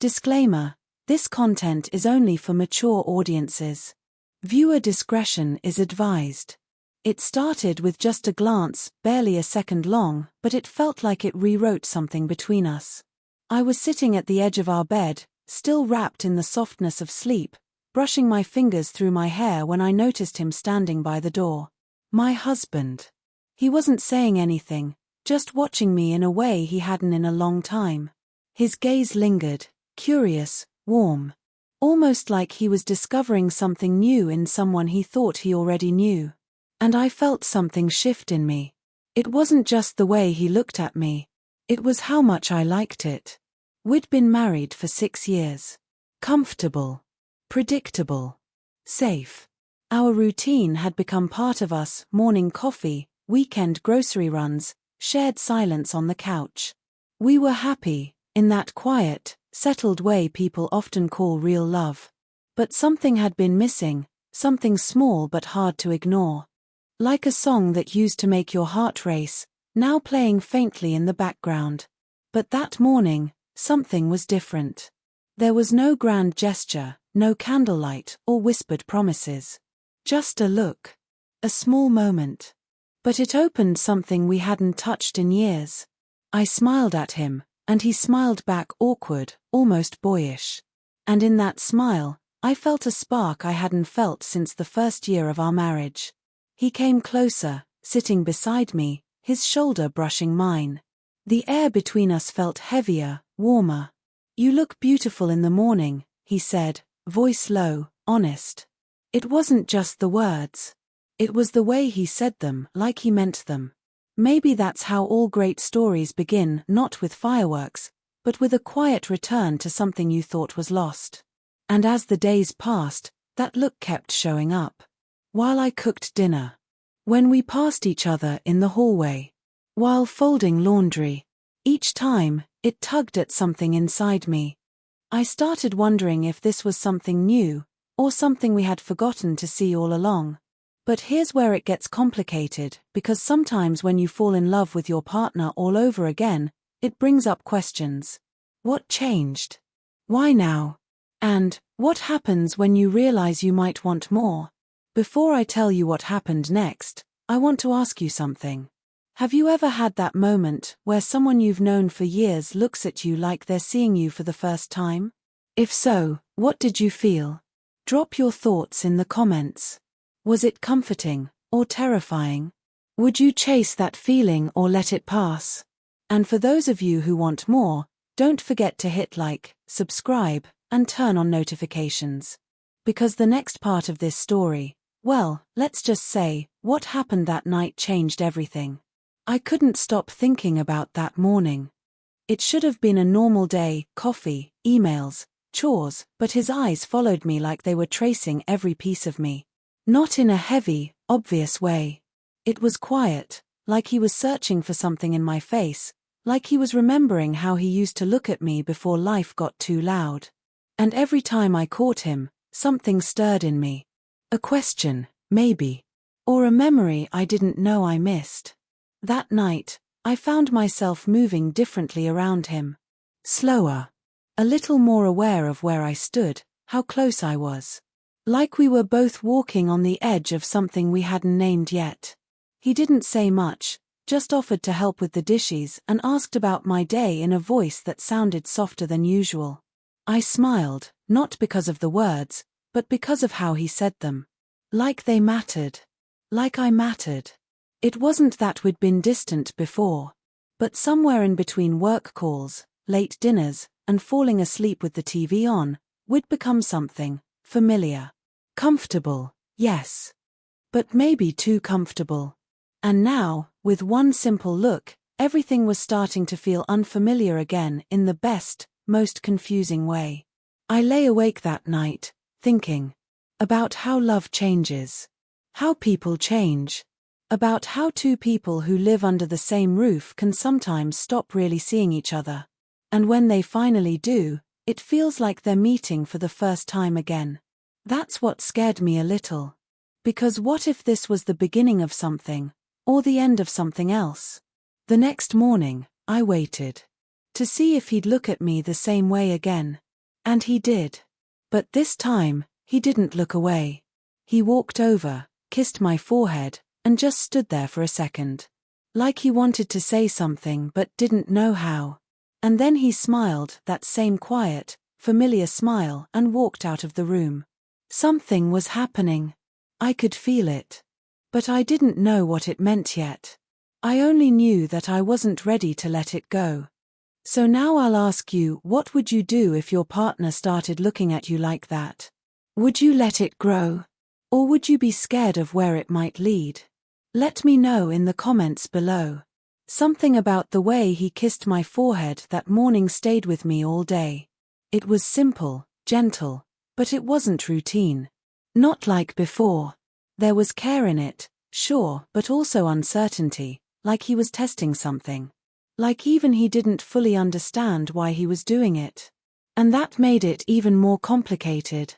Disclaimer: this content is only for mature audiences. Viewer discretion is advised. It started with just a glance, barely a second long, but it felt like it rewrote something between us. I was sitting at the edge of our bed, still wrapped in the softness of sleep, brushing my fingers through my hair when I noticed him standing by the door. My husband. He wasn't saying anything, just watching me in a way he hadn't in a long time. His gaze lingered, curious, warm. Almost like he was discovering something new in someone he thought he already knew. And I felt something shift in me. It wasn't just the way he looked at me. It was how much I liked it. We'd been married for 6 years. Comfortable. Predictable. Safe. Our routine had become part of us: morning coffee, weekend grocery runs, shared silence on the couch. We were happy, in that quiet, settled way people often call real love. But something had been missing, something small but hard to ignore. Like a song that used to make your heart race, now playing faintly in the background. But that morning, something was different. There was no grand gesture, no candlelight or whispered promises. Just a look. A small moment. But it opened something we hadn't touched in years. I smiled at him, and he smiled back, awkward, almost boyish. And in that smile, I felt a spark I hadn't felt since the first year of our marriage. He came closer, sitting beside me, his shoulder brushing mine. The air between us felt heavier, warmer. "You look beautiful in the morning," he said, voice low, honest. It wasn't just the words. It was the way he said them, like he meant them. Maybe that's how all great stories begin, not with fireworks, but with a quiet return to something you thought was lost. And as the days passed, that look kept showing up. While I cooked dinner. When we passed each other in the hallway. While folding laundry. Each time, it tugged at something inside me. I started wondering if this was something new, or something we had forgotten to see all along. But here's where it gets complicated, because sometimes when you fall in love with your partner all over again, it brings up questions. What changed? Why now? And, what happens when you realize you might want more? Before I tell you what happened next, I want to ask you something. Have you ever had that moment where someone you've known for years looks at you like they're seeing you for the first time? If so, what did you feel? Drop your thoughts in the comments. Was it comforting, or terrifying? Would you chase that feeling or let it pass? And for those of you who want more, don't forget to hit like, subscribe, and turn on notifications. Because the next part of this story, well, let's just say, what happened that night changed everything. I couldn't stop thinking about that morning. It should have been a normal day: coffee, emails, chores, but his eyes followed me like they were tracing every piece of me. Not in a heavy, obvious way. It was quiet, like he was searching for something in my face, like he was remembering how he used to look at me before life got too loud. And every time I caught him, something stirred in me. A question, maybe. Or a memory I didn't know I missed. That night, I found myself moving differently around him. Slower. A little more aware of where I stood, how close I was. Like we were both walking on the edge of something we hadn't named yet. He didn't say much, just offered to help with the dishes and asked about my day in a voice that sounded softer than usual. I smiled, not because of the words, but because of how he said them. Like they mattered. Like I mattered. It wasn't that we'd been distant before. But somewhere in between work calls, late dinners, and falling asleep with the TV on, we'd become something familiar. Comfortable, yes. But maybe too comfortable. And now, with one simple look, everything was starting to feel unfamiliar again in the best, most confusing way. I lay awake that night, thinking about how love changes. How people change. About how two people who live under the same roof can sometimes stop really seeing each other. And when they finally do, it feels like they're meeting for the first time again. That's what scared me a little. Because what if this was the beginning of something, or the end of something else? The next morning, I waited. To see if he'd look at me the same way again. And he did. But this time, he didn't look away. He walked over, kissed my forehead, and just stood there for a second. Like he wanted to say something but didn't know how. And then he smiled, that same quiet, familiar smile, and walked out of the room. Something was happening. I could feel it. But I didn't know what it meant yet. I only knew that I wasn't ready to let it go. So now I'll ask you, what would you do if your partner started looking at you like that? Would you let it grow? Or would you be scared of where it might lead? Let me know in the comments below. Something about the way he kissed my forehead that morning stayed with me all day. It was simple, gentle, but it wasn't routine. Not like before. There was care in it, sure, but also uncertainty, like he was testing something. Like even he didn't fully understand why he was doing it. And that made it even more complicated.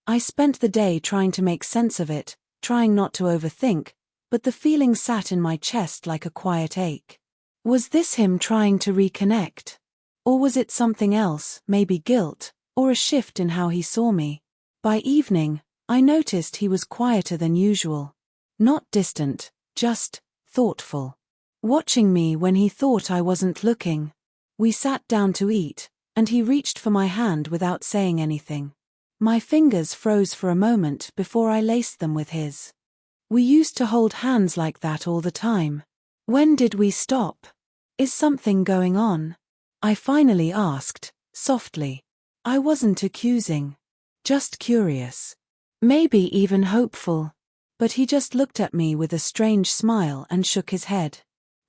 I spent the day trying to make sense of it, trying not to overthink, but the feeling sat in my chest like a quiet ache. Was this him trying to reconnect? Or was it something else, maybe guilt, or a shift in how he saw me? By evening, I noticed he was quieter than usual. Not distant, just thoughtful. Watching me when he thought I wasn't looking. We sat down to eat, and he reached for my hand without saying anything. My fingers froze for a moment before I laced them with his. We used to hold hands like that all the time. When did we stop? Is something going on? I finally asked, softly. I wasn't accusing. Just curious. Maybe even hopeful. But he just looked at me with a strange smile and shook his head.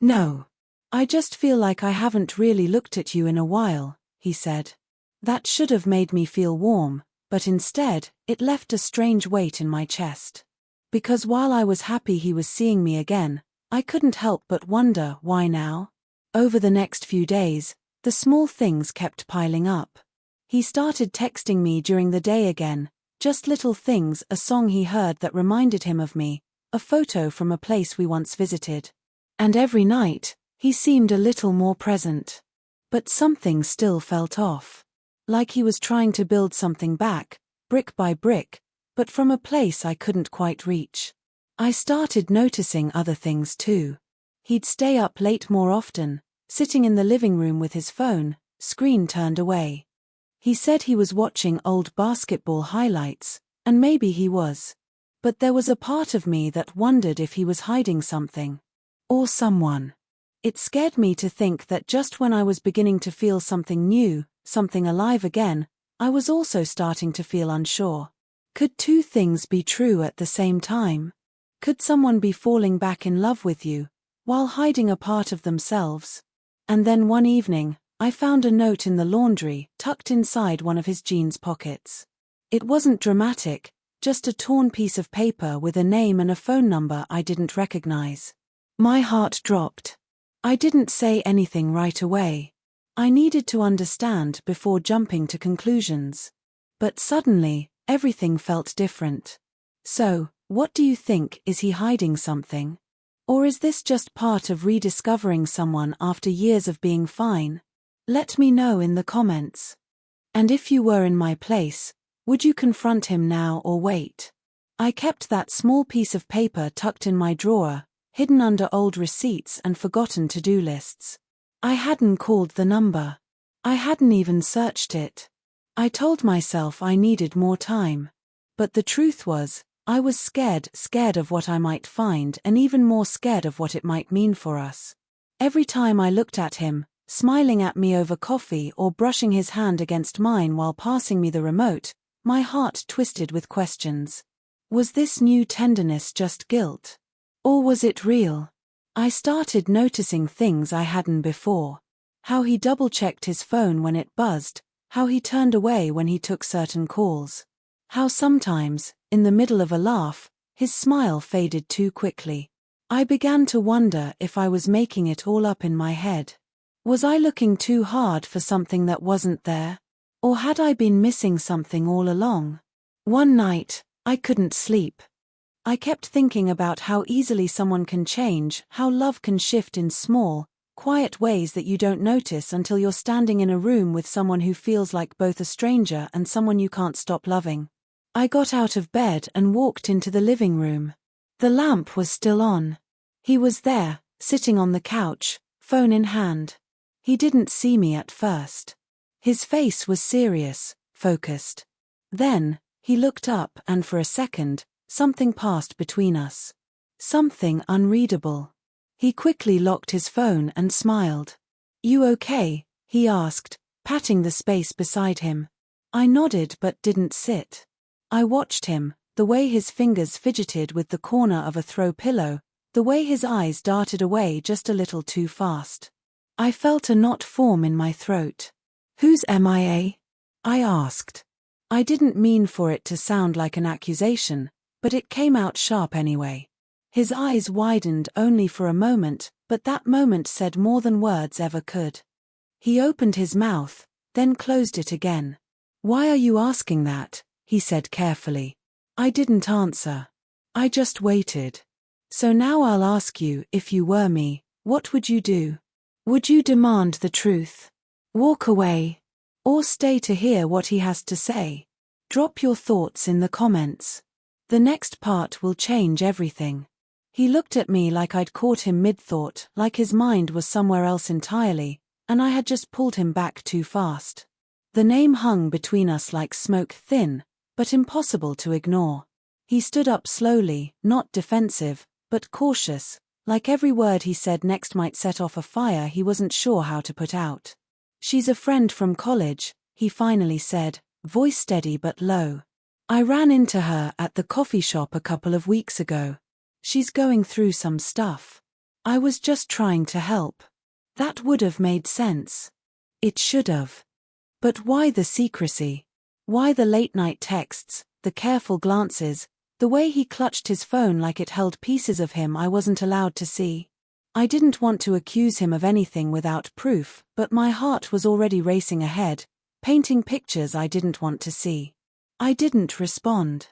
No. I just feel like I haven't really looked at you in a while, he said. That should have made me feel warm, but instead, it left a strange weight in my chest. Because while I was happy he was seeing me again, I couldn't help but wonder why now. Over the next few days, the small things kept piling up. He started texting me during the day again, just little things, a song he heard that reminded him of me, a photo from a place we once visited. And every night, he seemed a little more present. But something still felt off. Like he was trying to build something back, brick by brick, but from a place I couldn't quite reach. I started noticing other things too. He'd stay up late more often, sitting in the living room with his phone, screen turned away. He said he was watching old basketball highlights, and maybe he was. But there was a part of me that wondered if he was hiding something. Or someone. It scared me to think that just when I was beginning to feel something new, something alive again, I was also starting to feel unsure. Could two things be true at the same time? Could someone be falling back in love with you, while hiding a part of themselves? And then one evening, I found a note in the laundry, tucked inside one of his jeans pockets. It wasn't dramatic, just a torn piece of paper with a name and a phone number I didn't recognize. My heart dropped. I didn't say anything right away. I needed to understand before jumping to conclusions. But suddenly, everything felt different. So, what do you think? Is he hiding something? Or is this just part of rediscovering someone after years of being fine? Let me know in the comments. And if you were in my place, would you confront him now or wait? I kept that small piece of paper tucked in my drawer, hidden under old receipts and forgotten to-do lists. I hadn't called the number. I hadn't even searched it. I told myself I needed more time. But the truth was, I was scared of what I might find and even more scared of what it might mean for us. Every time I looked at him, smiling at me over coffee or brushing his hand against mine while passing me the remote, my heart twisted with questions. Was this new tenderness just guilt? Or was it real? I started noticing things I hadn't before. How he double-checked his phone when it buzzed, how he turned away when he took certain calls. How sometimes, in the middle of a laugh, his smile faded too quickly. I began to wonder if I was making it all up in my head. Was I looking too hard for something that wasn't there? Or had I been missing something all along? One night, I couldn't sleep. I kept thinking about how easily someone can change, how love can shift in small, quiet ways that you don't notice until you're standing in a room with someone who feels like both a stranger and someone you can't stop loving. I got out of bed and walked into the living room. The lamp was still on. He was there, sitting on the couch, phone in hand. He didn't see me at first. His face was serious, focused. Then, he looked up and for a second, something passed between us. Something unreadable. He quickly locked his phone and smiled. "You okay?" he asked, patting the space beside him. I nodded but didn't sit. I watched him, the way his fingers fidgeted with the corner of a throw pillow, the way his eyes darted away just a little too fast. I felt a knot form in my throat. "Who's MIA?" I asked. I didn't mean for it to sound like an accusation, but it came out sharp anyway. His eyes widened only for a moment, but that moment said more than words ever could. He opened his mouth, then closed it again. "Why are you asking that?" he said carefully. I didn't answer. I just waited. "So now I'll ask you, if you were me, what would you do? Would you demand the truth? Walk away? Or stay to hear what he has to say? Drop your thoughts in the comments. The next part will change everything." He looked at me like I'd caught him mid-thought, like his mind was somewhere else entirely, and I had just pulled him back too fast. The name hung between us like smoke, thin, but impossible to ignore. He stood up slowly, not defensive, but cautious, like every word he said next might set off a fire he wasn't sure how to put out. "She's a friend from college," he finally said, voice steady but low. "I ran into her at the coffee shop a couple of weeks ago. She's going through some stuff. I was just trying to help." That would have made sense. It should have. But why the secrecy? Why the late-night texts, the careful glances, the way he clutched his phone like it held pieces of him I wasn't allowed to see? I didn't want to accuse him of anything without proof, but my heart was already racing ahead, painting pictures I didn't want to see. I didn't respond.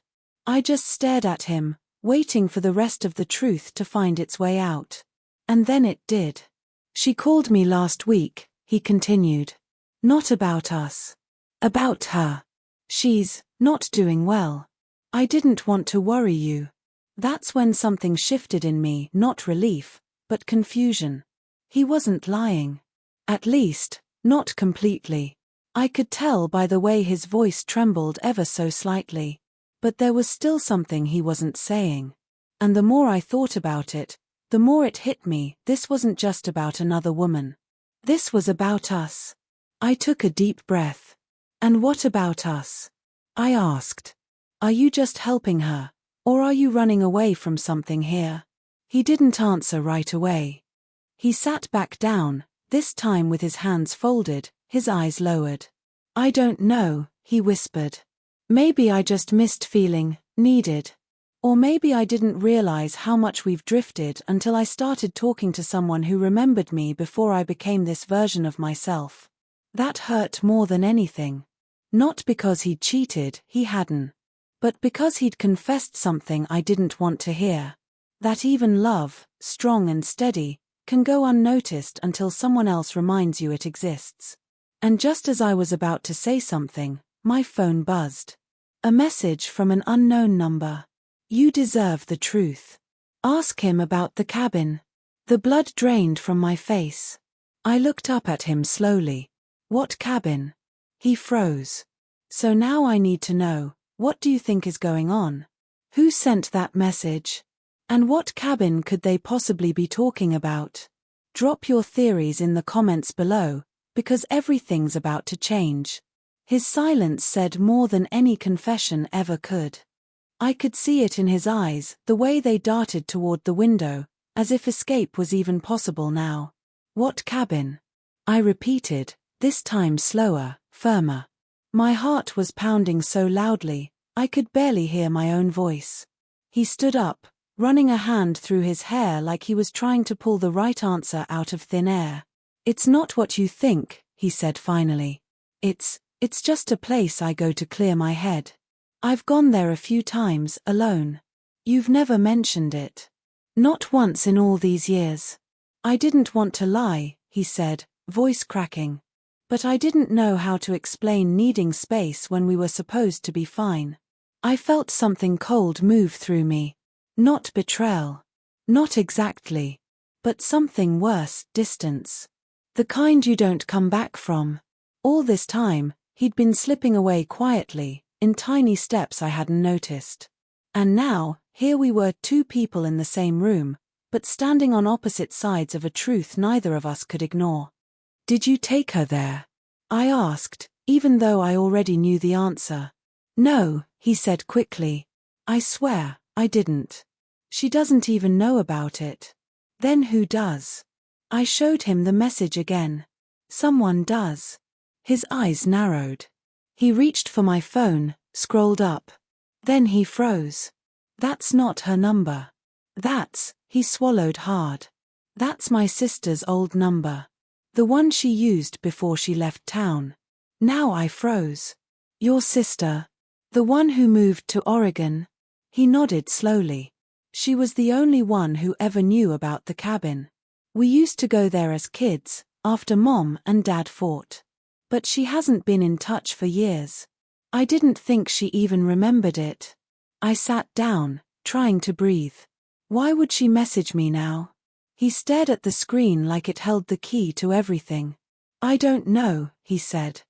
I just stared at him, waiting for the rest of the truth to find its way out. And then it did. "She called me last week," he continued. "Not about us. About her. She's not doing well. I didn't want to worry you." That's when something shifted in me, not relief, but confusion. He wasn't lying. At least, not completely. I could tell by the way his voice trembled ever so slightly. But there was still something he wasn't saying. And the more I thought about it, the more it hit me, this wasn't just about another woman. This was about us. I took a deep breath. "And what about us?" I asked. "Are you just helping her? Or are you running away from something here?" He didn't answer right away. He sat back down, this time with his hands folded, his eyes lowered. "I don't know," he whispered. "Maybe I just missed feeling needed. Or maybe I didn't realize how much we've drifted until I started talking to someone who remembered me before I became this version of myself." That hurt more than anything. Not because he'd cheated, he hadn't. But because he'd confessed something I didn't want to hear. That even love, strong and steady, can go unnoticed until someone else reminds you it exists. And just as I was about to say something, my phone buzzed. A message from an unknown number. "You deserve the truth. Ask him about the cabin." The blood drained from my face. I looked up at him slowly. "What cabin?" He froze. "So now I need to know, what do you think is going on? Who sent that message? And what cabin could they possibly be talking about?" Drop your theories in the comments below, because everything's about to change. His silence said more than any confession ever could. I could see it in his eyes, the way they darted toward the window, as if escape was even possible now. "What cabin?" I repeated, this time slower, firmer. My heart was pounding so loudly, I could barely hear my own voice. He stood up, running a hand through his hair like he was trying to pull the right answer out of thin air. "It's not what you think," he said finally. It's just a place I go to clear my head. I've gone there a few times, alone. You've never mentioned it. Not once in all these years. I didn't want to lie, he said, voice cracking. But I didn't know how to explain needing space when we were supposed to be fine. I felt something cold move through me. Not betrayal. Not exactly. But something worse, distance. The kind you don't come back from. All this time, he'd been slipping away quietly, in tiny steps I hadn't noticed. And now, here we were, two people in the same room, but standing on opposite sides of a truth neither of us could ignore. Did you take her there? I asked, even though I already knew the answer. No, he said quickly. I swear, I didn't. She doesn't even know about it. Then who does? I showed him the message again. Someone does. His eyes narrowed. He reached for my phone, scrolled up. Then he froze. That's not her number. He swallowed hard. That's my sister's old number. The one she used before she left town. Now I froze. Your sister? The one who moved to Oregon? He nodded slowly. She was the only one who ever knew about the cabin. We used to go there as kids, after Mom and Dad fought. But she hasn't been in touch for years. I didn't think she even remembered it. I sat down, trying to breathe. Why would she message me now? He stared at the screen like it held the key to everything. I don't know, he said.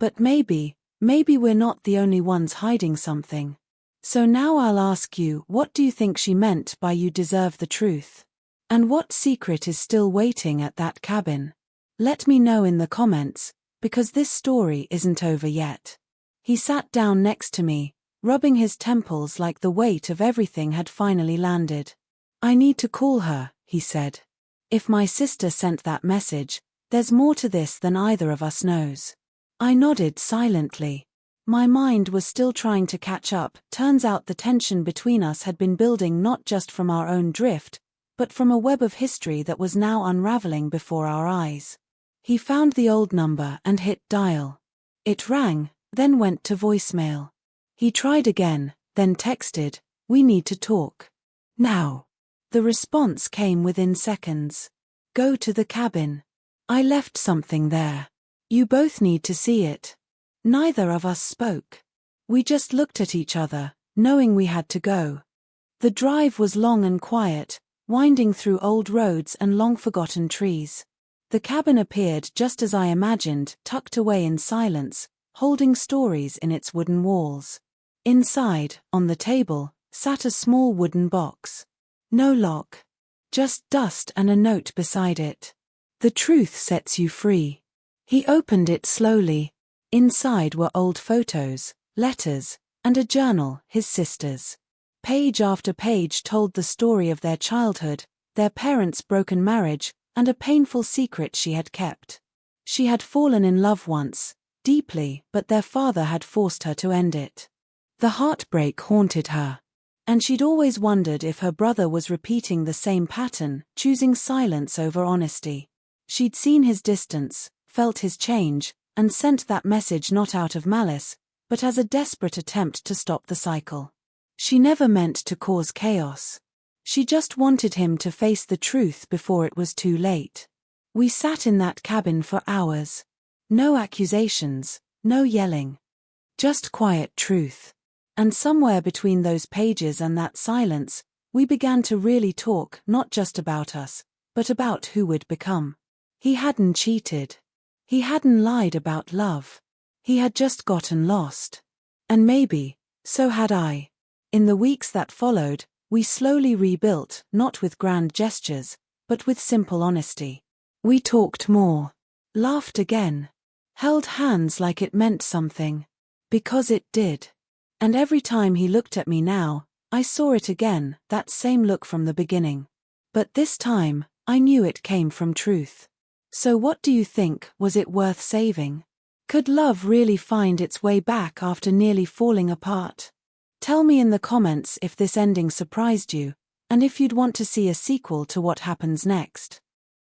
But maybe we're not the only ones hiding something. So now I'll ask you, what do you think she meant by you deserve the truth? And what secret is still waiting at that cabin? Let me know in the comments, because this story isn't over yet. He sat down next to me, rubbing his temples like the weight of everything had finally landed. I need to call her, he said. If my sister sent that message, there's more to this than either of us knows. I nodded silently. My mind was still trying to catch up. Turns out the tension between us had been building not just from our own drift, but from a web of history that was now unraveling before our eyes. He found the old number and hit dial. It rang, then went to voicemail. He tried again, then texted, "We need to talk. Now." The response came within seconds. "Go to the cabin. I left something there. You both need to see it." Neither of us spoke. We just looked at each other, knowing we had to go. The drive was long and quiet, winding through old roads and long-forgotten trees. The cabin appeared just as I imagined, tucked away in silence, holding stories in its wooden walls. Inside, on the table, sat a small wooden box. No lock. Just dust and a note beside it. "The truth sets you free." He opened it slowly. Inside were old photos, letters, and a journal, his sister's. Page after page told the story of their childhood, their parents' broken marriage, and a painful secret she had kept. She had fallen in love once, deeply, but their father had forced her to end it. The heartbreak haunted her. And she'd always wondered if her brother was repeating the same pattern, choosing silence over honesty. She'd seen his distance, felt his change, and sent that message not out of malice, but as a desperate attempt to stop the cycle. She never meant to cause chaos. She just wanted him to face the truth before it was too late. We sat in that cabin for hours. No accusations, no yelling. Just quiet truth. And somewhere between those pages and that silence, we began to really talk, not just about us, but about who we'd become. He hadn't cheated. He hadn't lied about love. He had just gotten lost. And maybe, so had I. In the weeks that followed, we slowly rebuilt, not with grand gestures, but with simple honesty. We talked more. Laughed again. Held hands like it meant something. Because it did. And every time he looked at me now, I saw it again, that same look from the beginning. But this time, I knew it came from truth. So what do you think, was it worth saving? Could love really find its way back after nearly falling apart? Tell me in the comments if this ending surprised you, and if you'd want to see a sequel to what happens next.